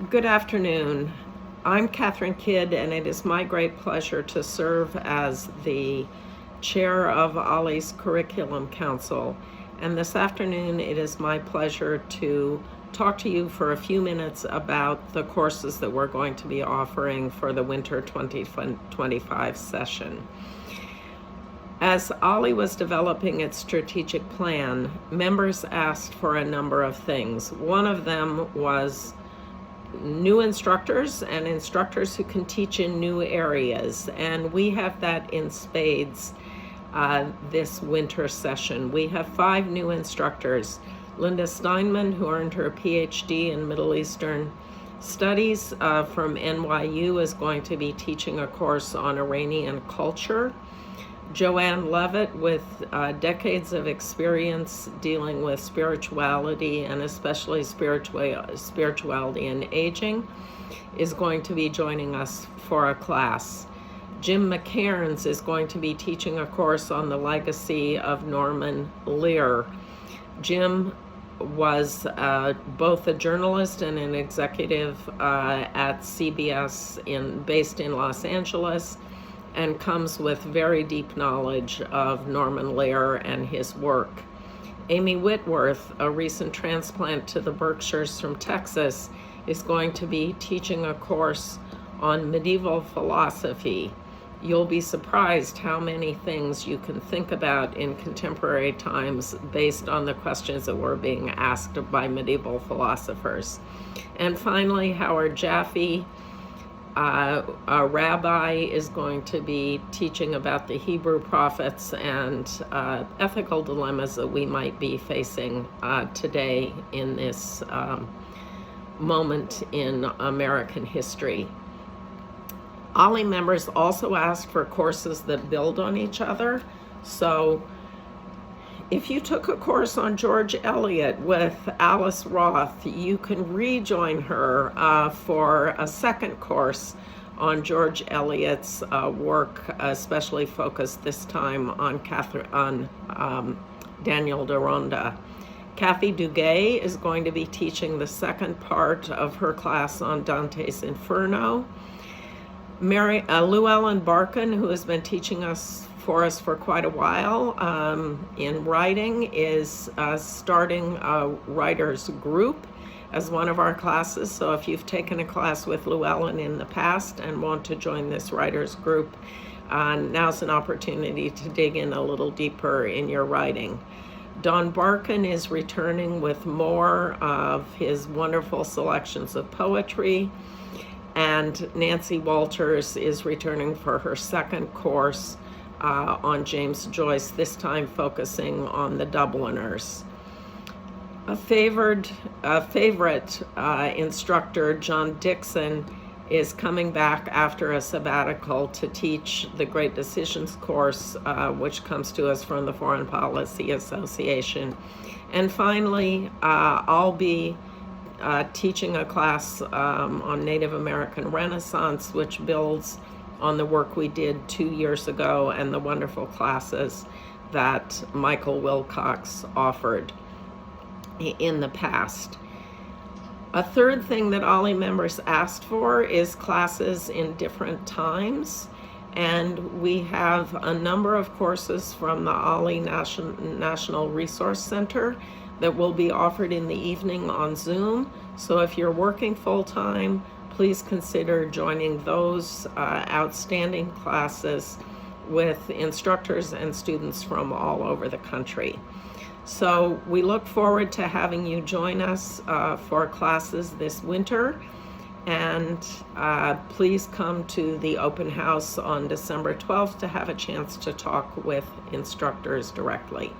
Good afternoon. I'm Catherine Kidd, and it is my great pleasure to serve as the chair of OLLI's Curriculum Council. And this afternoon, it is my pleasure to talk to you for a few minutes about the courses that we're going to be offering for the winter 2025 session. As OLLI was developing its strategic plan, members asked for a number of things. One of them was new instructors and instructors who can teach in new areas, and we have that in spades this winter session. We have 5 new instructors. Linda Steinman, who earned her PhD in Middle Eastern Studies from NYU, is going to be teaching a course on Iranian culture. Joanne Levitt, with decades of experience dealing with spirituality and especially spirituality and aging, is going to be joining us for a class. Jim McCairns is going to be teaching a course on the legacy of Norman Lear. Jim was both a journalist and an executive at CBS based in Los Angeles, and comes with very deep knowledge of Norman Lear and his work. Amy Whitworth, a recent transplant to the Berkshires from Texas, is going to be teaching a course on medieval philosophy. You'll be surprised how many things you can think about in contemporary times based on the questions that were being asked by medieval philosophers. And finally, Howard Jaffe, a rabbi, is going to be teaching about the Hebrew prophets and ethical dilemmas that we might be facing today in this moment in American history. OLLI members also asked for courses that build on each other. So if you took a course on George Eliot with Alice Roth, you can rejoin her for a second course on George Eliot's work, especially focused this time on Daniel Deronda. Kathy Duguay is going to be teaching the second part of her class on Dante's Inferno. Llewellyn Barkin, who has been teaching for us for quite a while in writing, is starting a writer's group as one of our classes. So if you've taken a class with Llewellyn in the past and want to join this writer's group, now's an opportunity to dig in a little deeper in your writing. Don Barkin is returning with more of his wonderful selections of poetry. And Nancy Walters is returning for her second course on James Joyce, this time focusing on the Dubliners. A favorite instructor, John Dixon, is coming back after a sabbatical to teach the Great Decisions course, which comes to us from the Foreign Policy Association. And finally, I'll be teaching a class on Native American Renaissance, which builds on the work we did 2 years ago and the wonderful classes that Michael Wilcox offered in the past. A third thing that OLLI members asked for is classes in different times, and we have a number of courses from the OLLI National Resource Center that will be offered in the evening on Zoom. So if you're working full-time, please consider joining those outstanding classes with instructors and students from all over the country. So we look forward to having you join us for classes this winter. And please come to the open house on December 12th to have a chance to talk with instructors directly.